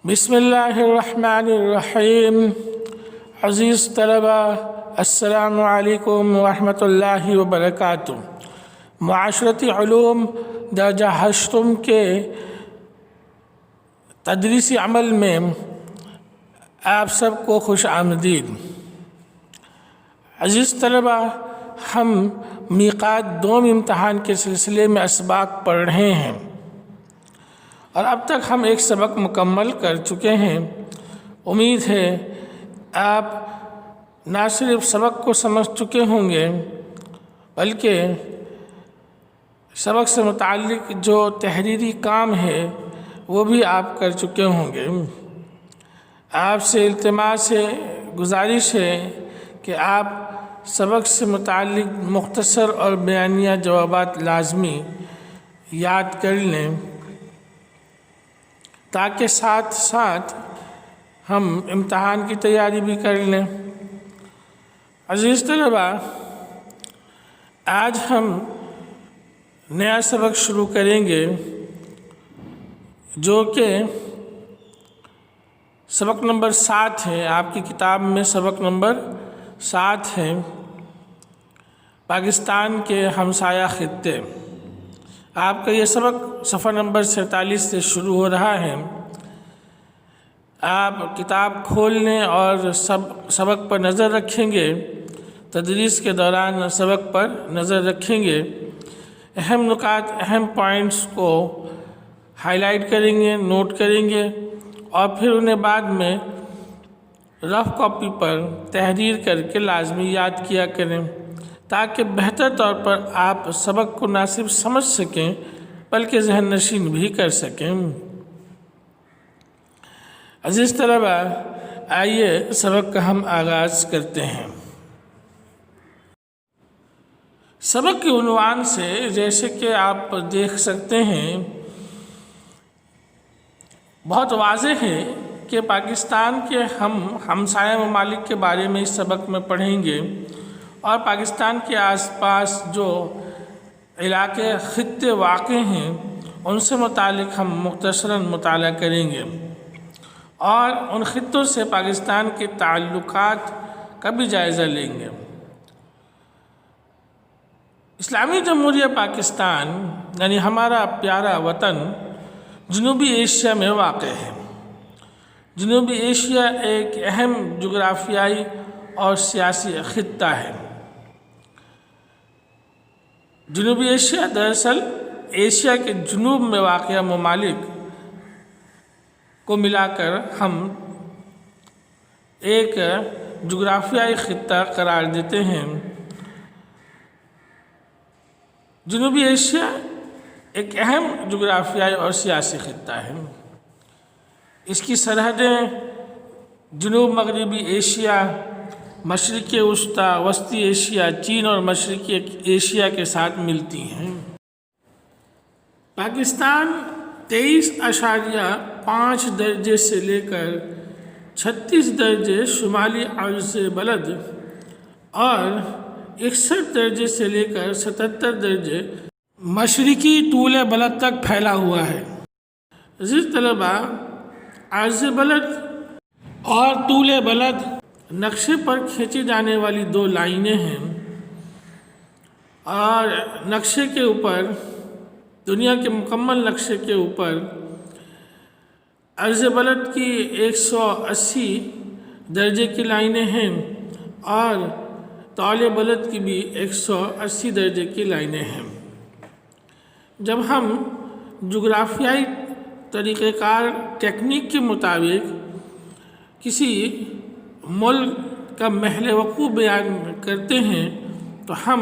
بسم اللہ الرحمن الرحیم۔ عزیز طلبہ، السلام علیکم ورحمۃ اللہ وبرکاتہ۔ معاشرتی علوم درجہ ہشتم کے تدریسی عمل میں آپ سب کو خوش آمدید۔ عزیز طلبہ، ہم میقات دوم امتحان کے سلسلے میں اسباق پڑھ رہے ہیں اور اب تک ہم ایک سبق مکمل کر چکے ہیں۔ امید ہے آپ نہ صرف سبق کو سمجھ چکے ہوں گے بلکہ سبق سے متعلق جو تحریری کام ہے وہ بھی آپ کر چکے ہوں گے۔ آپ سے التماس ہے، گزارش ہے کہ آپ سبق سے متعلق مختصر اور بیانیہ جوابات لازمی یاد کر لیں تاکہ ساتھ ساتھ ہم امتحان کی تیاری بھی کر لیں۔ عزیز طلبہ، آج ہم نیا سبق شروع کریں گے جو کہ سبق نمبر 7 ہے۔ آپ کی کتاب میں سبق نمبر 7 ہے، پاکستان کے ہمسایہ خطے۔ آپ کا یہ سبق صفحہ نمبر 47 سے شروع ہو رہا ہے۔ آپ کتاب کھول لیں اور سبق پر نظر رکھیں گے، تدریس کے دوران سبق پر نظر رکھیں گے، اہم نکات، اہم پوائنٹس کو ہائی لائٹ کریں گے، نوٹ کریں گے اور پھر انہیں بعد میں رف کاپی پر تحریر کر کے لازمی یاد کیا کریں تاکہ بہتر طور پر آپ سبق کو نہ صرف سمجھ سکیں بلکہ ذہن نشین بھی کر سکیں۔ عزیز طلبہ، آئیے سبق کا ہم آغاز کرتے ہیں۔ سبق کے عنوان سے جیسے کہ آپ دیکھ سکتے ہیں بہت واضح ہے کہ پاکستان کے ہم ہمسایہ ممالک کے بارے میں اس سبق میں پڑھیں گے اور پاکستان کے آس پاس جو علاقے خطے واقع ہیں ان سے متعلق ہم مختصراً مطالعہ کریں گے اور ان خطوں سے پاکستان کے تعلقات کا بھی جائزہ لیں گے۔ اسلامی جمہوریہ پاکستان یعنی ہمارا پیارا وطن جنوبی ایشیا میں واقع ہے۔ جنوبی ایشیا ایک اہم جغرافیائی اور سیاسی خطہ ہے۔ جنوبی ایشیا دراصل ایشیا کے جنوب میں واقع ممالک کو ملا کر ہم ایک جغرافیائی خطہ قرار دیتے ہیں۔ جنوبی ایشیا ایک اہم جغرافیائی اور سیاسی خطہ ہے۔ اس کی سرحدیں جنوب مغربی ایشیا، مشرقی وسطی، وسطی ایشیا، چین اور مشرقی ایشیا کے ساتھ ملتی ہیں۔ پاکستان 23.5 درجے سے لے کر 36 درجے شمالی عرض بلد اور 61 درجے سے لے کر 77 درجے مشرقی طول بلد تک پھیلا ہوا ہے۔ عزیز طلبہ، عرض بلد اور طول بلد نقشے پر کھینچی جانے والی دو لائنیں ہیں اور نقشے کے اوپر، دنیا کے مکمل نقشے کے اوپر عرض بلد کی 180 درجے کی لائنیں ہیں اور طول بلد کی بھی 180 درجے کی لائنیں ہیں۔ جب ہم جغرافیائی طریقہ کار ٹیکنیک کے مطابق کسی ملک کا محل وقوع بیان کرتے ہیں تو ہم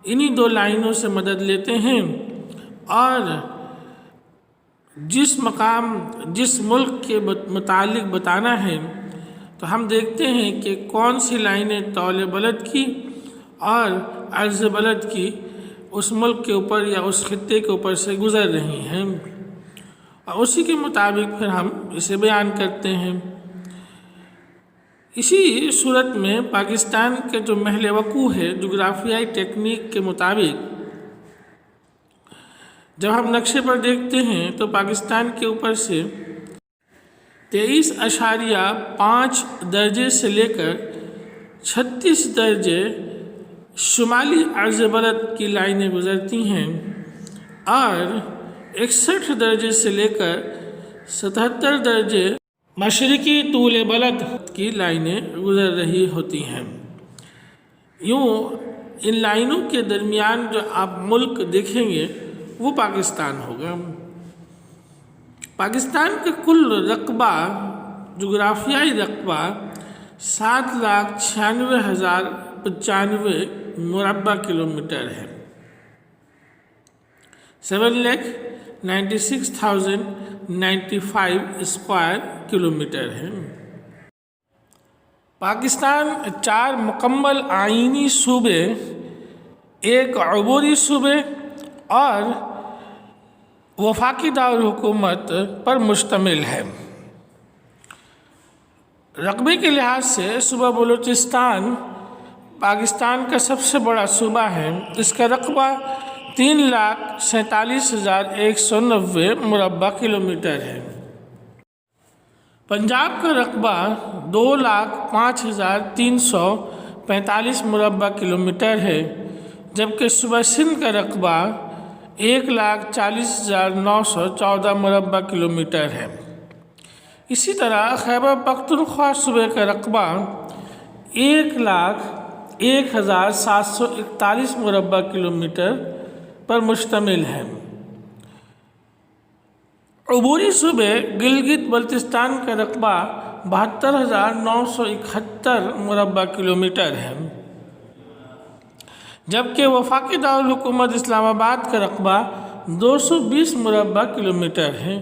انہی دو لائنوں سے مدد لیتے ہیں اور جس مقام، جس ملک کے متعلق بتانا ہے تو ہم دیکھتے ہیں کہ کون سی لائنیں طول بلد کی اور عرض بلد کی اس ملک کے اوپر یا اس خطے کے اوپر سے گزر رہی ہیں اور اسی کے مطابق پھر ہم اسے بیان کرتے ہیں۔ اسی صورت میں پاکستان کے جو محل وقوع ہے جغرافیائی ٹیکنیک کے مطابق جب ہم نقشے پر دیکھتے ہیں تو پاکستان کے اوپر سے 23.5 درجے سے لے کر 36 درجے شمالی عرض بلد کی لائنیں گزرتی ہیں اور 61 درجے سے لے کر 77 درجے مشرقی طول بلد کی لائنیں گزر رہی ہوتی ہیں۔ یوں ان لائنوں کے درمیان جو آپ ملک دیکھیں گے وہ پاکستان ہوگا۔ پاکستان کا کل رقبہ، جغرافیائی رقبہ 7,96,095 مربع کلومیٹر ہے۔ 7,96,095 اسکوائر کلومیٹر ہے۔ پاکستان 4 مکمل آئینی صوبے، 1 عبوری صوبے اور وفاقی دارالحکومت پر مشتمل ہے۔ رقبے کے لحاظ سے صوبہ بلوچستان پاکستان کا سب سے بڑا صوبہ ہے۔ اس کا رقبہ 3,47,190 مربع کلومیٹر ہے۔ پنجاب کا رقبہ 2,05,345 مربع کلومیٹر ہے، جبکہ صوبہ سندھ کا رقبہ 1,40,914 مربع کلومیٹر ہے۔ اسی طرح خیبر پختونخوا صوبے کا رقبہ 1,01,741 مربع کلومیٹر پر مشتمل ہے۔ عبوری صوبے گلگت بلتستان کا رقبہ 72,971 مربع کلومیٹر ہے، جبکہ وفاقی دارالحکومت اسلام آباد کا رقبہ 220 مربع کلومیٹر ہے۔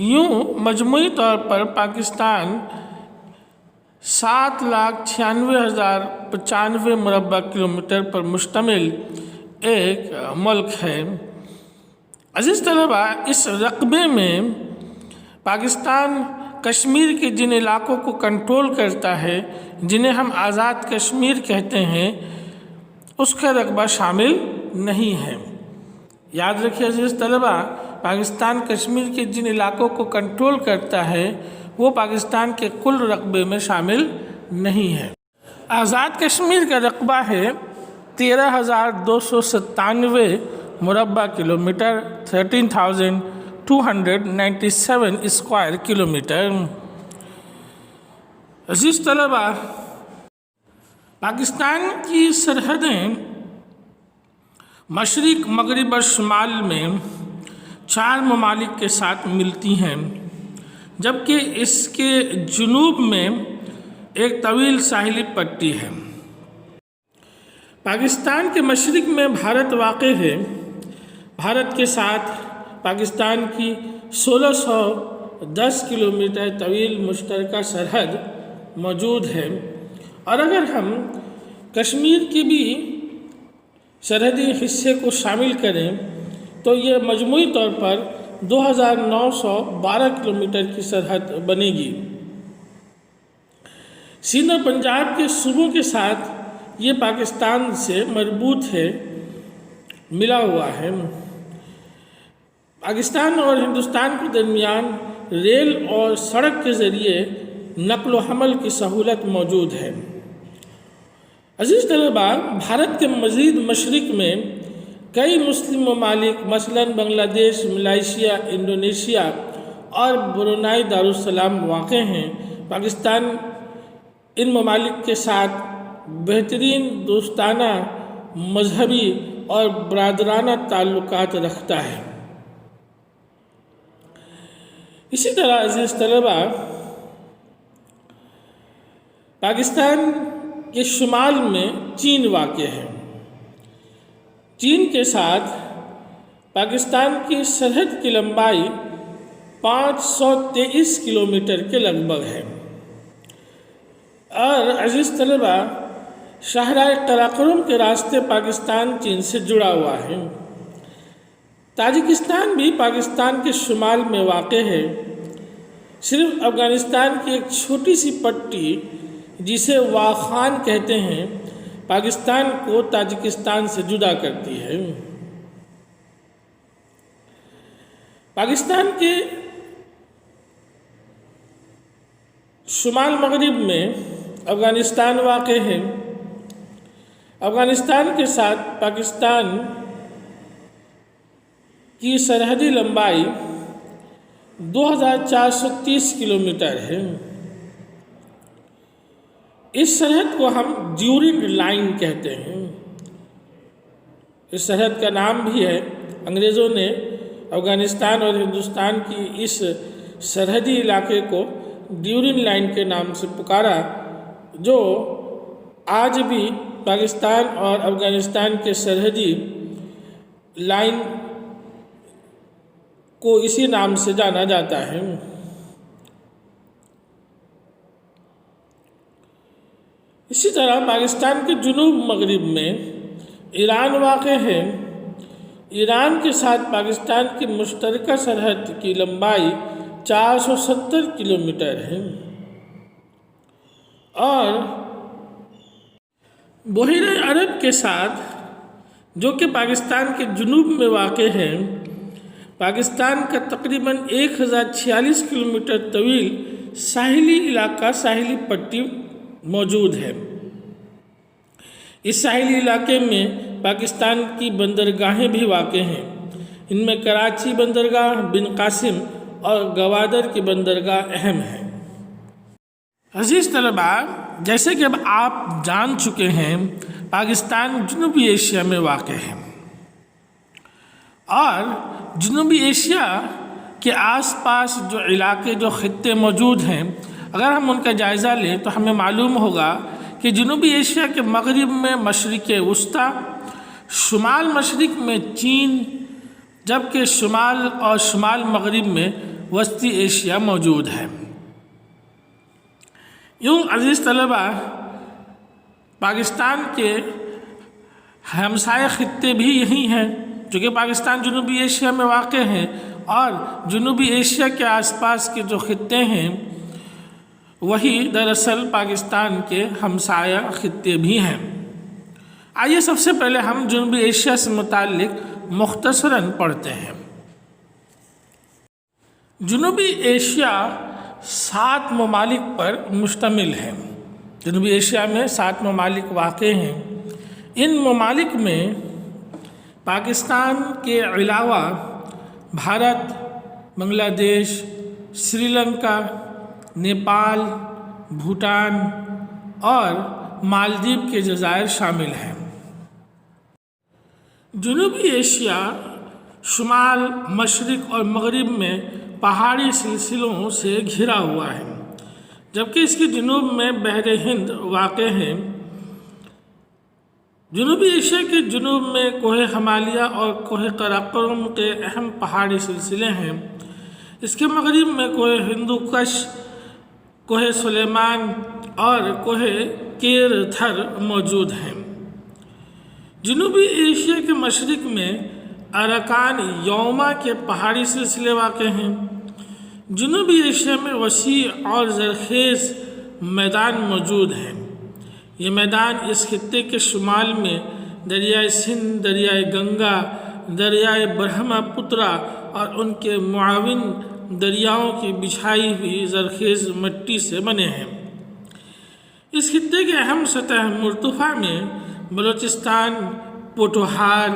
یوں مجموعی طور پر پاکستان 7,96,095 مربع کلومیٹر پر مشتمل ایک ملک ہے۔ عزیز طلباء، اس رقبے میں پاکستان کشمیر کے جن علاقوں کو کنٹرول کرتا ہے، جنہیں ہم آزاد کشمیر کہتے ہیں، اس کا رقبہ شامل نہیں ہے۔ یاد رکھیے عزیز طلباء، پاکستان کشمیر کے جن علاقوں کو کنٹرول کرتا ہے وہ پاکستان کے کل رقبے میں شامل نہیں ہے۔ آزاد کشمیر کا رقبہ ہے 13,297 مربع کلومیٹر، 13,297 اسکوائر کلومیٹر۔ عزیز طلباء، پاکستان کی سرحدیں مشرق، مغرب اور شمال میں 4 ممالک کے ساتھ ملتی ہیں، جبکہ اس کے جنوب میں ایک طویل ساحلی پٹی ہے۔ پاکستان کے مشرق میں بھارت واقع ہے۔ بھارت کے ساتھ پاکستان کی 1610 کلومیٹر طویل مشترکہ سرحد موجود ہے، اور اگر ہم کشمیر کے بھی سرحدی حصے کو شامل کریں تو یہ مجموعی طور پر 2,912 کلومیٹر کی سرحد بنے گی۔ سندھ اور پنجاب کے صوبوں کے ساتھ یہ پاکستان سے مربوط ہے، ملا ہوا ہے۔ پاکستان اور ہندوستان کے درمیان ریل اور سڑک کے ذریعے نقل و حمل کی سہولت موجود ہے۔ عزیز طلباء، بھارت کے مزید مشرق میں کئی مسلم ممالک مثلاً بنگلہ دیش، ملائیشیا، انڈونیشیا اور برونائی دارالسلام واقع ہیں۔ پاکستان ان ممالک کے ساتھ بہترین دوستانہ، مذہبی اور برادرانہ تعلقات رکھتا ہے۔ اسی طرح عزیز طلباء، پاکستان کے شمال میں چین واقع ہے۔ چین کے ساتھ پاکستان کی سرحد کی لمبائی 523 کلومیٹر کے لگ بھگ ہے۔ اور عزیز طلباء، شاہراہ قراقرم کے راستے پاکستان چین سے جڑا ہوا ہے۔ تاجکستان بھی پاکستان کے شمال میں واقع ہے۔ صرف افغانستان کی ایک چھوٹی سی پٹی جسے واخان کہتے ہیں، پاکستان کو تاجکستان سے جدا کرتی ہے۔ شمال مغرب میں افغانستان واقع ہے۔ افغانستان کے ساتھ پاکستان کی سرحدی لمبائی 2430 کلومیٹر ہے۔ اس سرحد کو ہم ڈیورنگ لائن کہتے ہیں۔ اس سرحد کا نام بھی ہے، انگریزوں نے افغانستان اور ہندوستان کی اس سرحدی علاقے کو ڈیورنگ لائن کے نام سے پکارا، جو آج بھی پاکستان اور افغانستان کے سرحدی لائن کو اسی نام سے جانا جاتا ہے۔ اسی طرح پاکستان کے جنوب مغرب میں ایران واقع ہے۔ ایران کے ساتھ پاکستان کی مشترکہ سرحد کی لمبائی 470 کلومیٹر ہے، اور بحیرہ عرب کے ساتھ، جو کہ پاکستان کے جنوب میں واقع ہے، پاکستان کا تقریباً 1046 کلومیٹر طویل ساحلی علاقہ، ساحلی پٹی موجود ہے۔ اس ساحلی علاقے میں پاکستان کی بندرگاہیں بھی واقع ہیں۔ ان میں کراچی بندرگاہ، بن قاسم اور گوادر کی بندرگاہ اہم ہیں۔ عزیز طلبہ، جیسے کہ اب آپ جان چکے ہیں، پاکستان جنوبی ایشیا میں واقع ہے، اور جنوبی ایشیا کے آس پاس جو علاقے، جو خطے موجود ہیں، اگر ہم ان کا جائزہ لیں تو ہمیں معلوم ہوگا کہ جنوبی ایشیا کے مغرب میں مشرق وسطیٰ، شمال مشرق میں چین، جبکہ شمال اور شمال مغرب میں وسطی ایشیا موجود ہے۔ یوں عزیز طلبہ، پاکستان کے ہمسائے خطے بھی یہی ہیں، چونکہ پاکستان جنوبی ایشیا میں واقع ہے، اور جنوبی ایشیا کے آس پاس کے جو خطے ہیں وہی دراصل پاکستان کے ہمسایہ خطے بھی ہیں۔ آئیے سب سے پہلے ہم جنوبی ایشیا سے متعلق مختصراً پڑھتے ہیں۔ جنوبی ایشیا 7 ممالک پر مشتمل ہے۔ جنوبی ایشیا میں 7 ممالک واقع ہیں۔ ان ممالک میں پاکستان کے علاوہ بھارت، بنگلہ دیش، سری لنکا، نیپال، بھوٹان اور مالدیپ کے جزائر شامل ہیں۔ جنوبی ایشیا شمال، مشرق اور مغرب میں پہاڑی سلسلوں سے گھرا ہوا ہے، جبکہ اس کے جنوب میں بحر ہند واقع ہے۔ جنوبی ایشیا کے جنوب میں کوہ ہمالیہ اور کوہ قراقرم کے اہم پہاڑی سلسلے ہیں۔ اس کے مغرب میں کوہ ہندو کش، کوہ سلیمان اور کوہ کیر تھر موجود ہیں۔ جنوبی ایشیا کے مشرق میں اراکان یوما کے پہاڑی سلسلے واقع ہیں۔ جنوبی ایشیا میں وسیع اور زرخیز میدان موجود ہیں۔ یہ میدان اس خطے کے شمال میں دریائے سندھ، دریائے گنگا، دریائے برہما پترا اور ان کے معاون دریاؤں کی بچھائی ہوئی زرخیز مٹی سے بنے ہیں۔ اس خطے کے اہم سطح مرتفع میں بلوچستان، پوٹھوہار،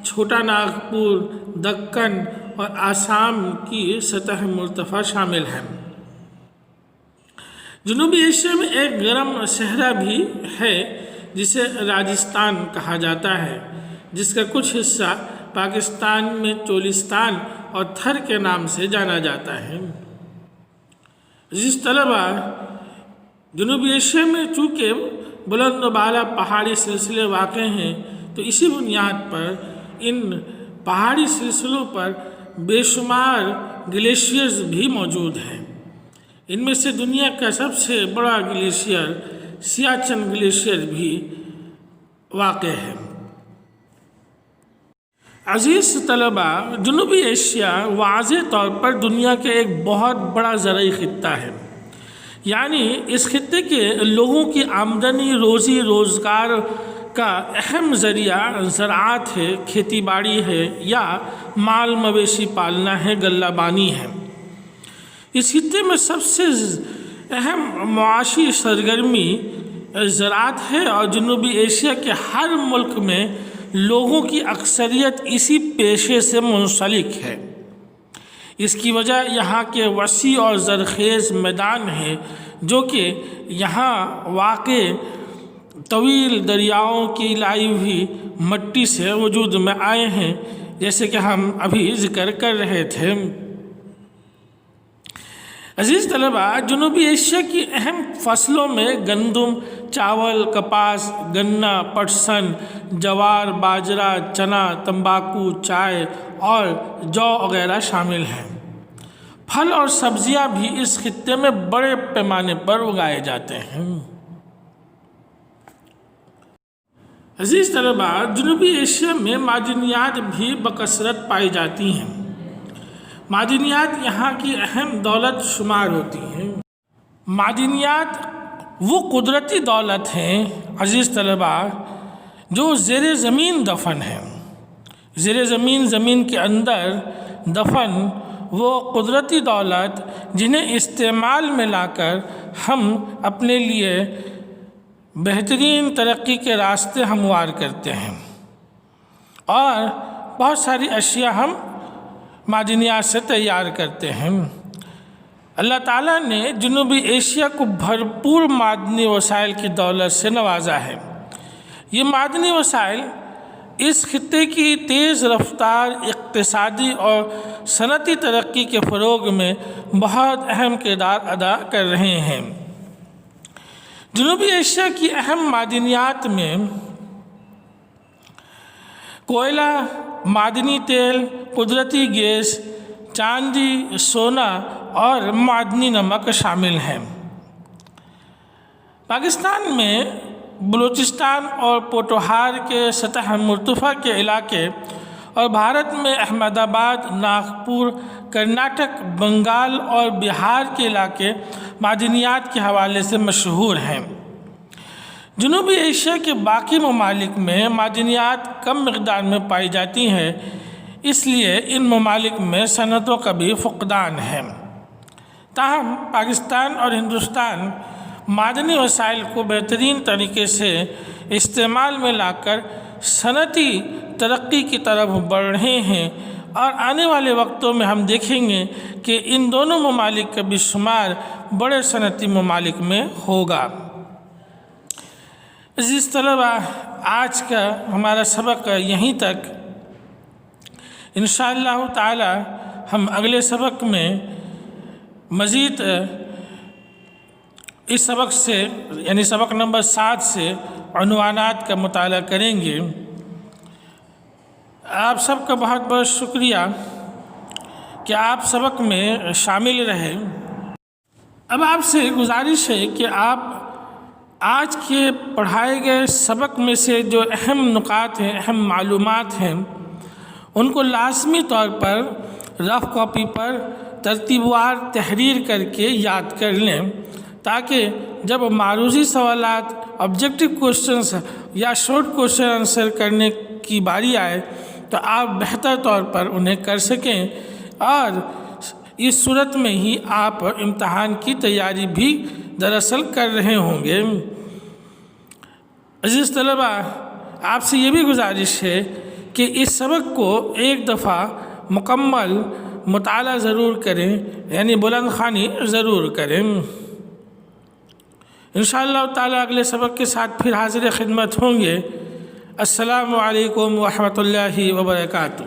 چھوٹا ناگپور، دکن اور آسام کی سطح مرتفع شامل ہیں۔ جنوبی ایشیا میں ایک گرم صحرا بھی ہے جسے راجستھان کہا جاتا ہے، جس کا کچھ حصہ پاکستان میں چولستان اور تھر کے نام سے جانا جاتا ہے۔ عزیز طلبہ، جنوبی ایشیا میں چونکہ بلند و بالا پہاڑی سلسلے واقع ہیں، تو اسی بنیاد پر ان پہاڑی سلسلوں پر بے شمار گلیشیئرز بھی موجود ہیں۔ ان میں سے دنیا کا سب سے بڑا گلیشیئر سیاچن گلیشیئر بھی واقع ہے۔ عزیز طلبہ، جنوبی ایشیا واضح طور پر دنیا کے ایک بہت بڑا زرعی خطہ ہے، یعنی اس خطے کے لوگوں کی آمدنی، روزی روزگار کا اہم ذریعہ زراعت ہے، کھیتی باڑی ہے، یا مال مویشی پالنا ہے، غلہ بانی ہے۔ اس خطے میں سب سے اہم معاشی سرگرمی زراعت ہے اور جنوبی ایشیا کے ہر ملک میں لوگوں کی اکثریت اسی پیشے سے منسلک ہے۔ اس کی وجہ یہاں کے وسیع اور زرخیز میدان ہے جو کہ یہاں واقع طویل دریاؤں کی لائی ہوئی مٹی سے وجود میں آئے ہیں، جیسے کہ ہم ابھی ذکر کر رہے تھے۔ عزیز طلباء، جنوبی ایشیا کی اہم فصلوں میں گندم، چاول، کپاس، گنا، پٹسن، جوار، باجرہ، چنا، تمباکو، چائے اور جو وغیرہ شامل ہیں۔ پھل اور سبزیاں بھی اس خطے میں بڑے پیمانے پر اگائے جاتے ہیں۔ عزیز طلباء، جنوبی ایشیا میں معدنیات بھی بکثرت پائی جاتی ہیں۔ معدنیات یہاں کی اہم دولت شمار ہوتی ہیں۔ معدنیات وہ قدرتی دولت ہیں عزیز طلباء جو زیر زمین دفن ہیں۔ زیر زمین، زمین کے اندر دفن وہ قدرتی دولت جنہیں استعمال میں لا کر ہم اپنے لیے بہترین ترقی کے راستے ہموار کرتے ہیں، اور بہت ساری اشیاء ہم معدنیات سے تیار کرتے ہیں۔ اللہ تعالیٰ نے جنوبی ایشیا کو بھرپور معدنی وسائل کی دولت سے نوازا ہے۔ یہ معدنی وسائل اس خطے کی تیز رفتار اقتصادی اور صنعتی ترقی کے فروغ میں بہت اہم کردار ادا کر رہے ہیں۔ جنوبی ایشیا کی اہم معدنیات میں کوئلہ، معدنی تیل، قدرتی گیس، چاندی، سونا اور معدنی نمک شامل ہیں۔ پاکستان میں بلوچستان اور پوٹوہار کے سطح مرتفع کے علاقے اور بھارت میں احمد آباد، ناگپور، کرناٹک، بنگال اور بہار کے علاقے معدنیات کے حوالے سے مشہور ہیں۔ جنوبی ایشیا کے باقی ممالک میں معدنیات کم مقدار میں پائی جاتی ہیں، اس لیے ان ممالک میں صنعتوں کا بھی فقدان ہے۔ تاہم پاکستان اور ہندوستان معدنی وسائل کو بہترین طریقے سے استعمال میں لا کر صنعتی ترقی کی طرف بڑھ رہے ہیں، اور آنے والے وقتوں میں ہم دیکھیں گے کہ ان دونوں ممالک کا بھی شمار بڑے صنعتی ممالک میں ہوگا۔ عزیز طلباء، آج کا ہمارا سبق یہیں تک۔ انشاءاللہ تعالی ہم اگلے سبق میں مزید اس سبق سے یعنی سبق نمبر 7 سے عنوانات کا مطالعہ کریں گے۔ آپ سب کا بہت بہت شکریہ کہ آپ سبق میں شامل رہے۔ اب آپ سے گزارش ہے کہ آپ آج کے پڑھائے گئے سبق میں سے جو اہم نکات ہیں، اہم معلومات ہیں، ان کو لازمی طور پر رف کاپی پر ترتیب وار تحریر کر کے یاد کر لیں، تاکہ جب معروضی سوالات، آبجیکٹو کوشچنس یا شارٹ کوشچن آنسر کرنے کی باری آئے تو آپ بہتر طور پر انہیں کر سکیں، اور اس صورت میں ہی آپ امتحان کی تیاری بھی دراصل کر رہے ہوں گے۔ عزیز طلباء، آپ سے یہ بھی گزارش ہے کہ اس سبق کو ایک دفعہ مکمل مطالعہ ضرور کریں، یعنی بلند خوانی ضرور کریں۔ انشاءاللہ تعالی اگلے سبق کے ساتھ پھر حاضر خدمت ہوں گے۔ السلام علیکم ورحمۃ اللہ وبرکاتہ۔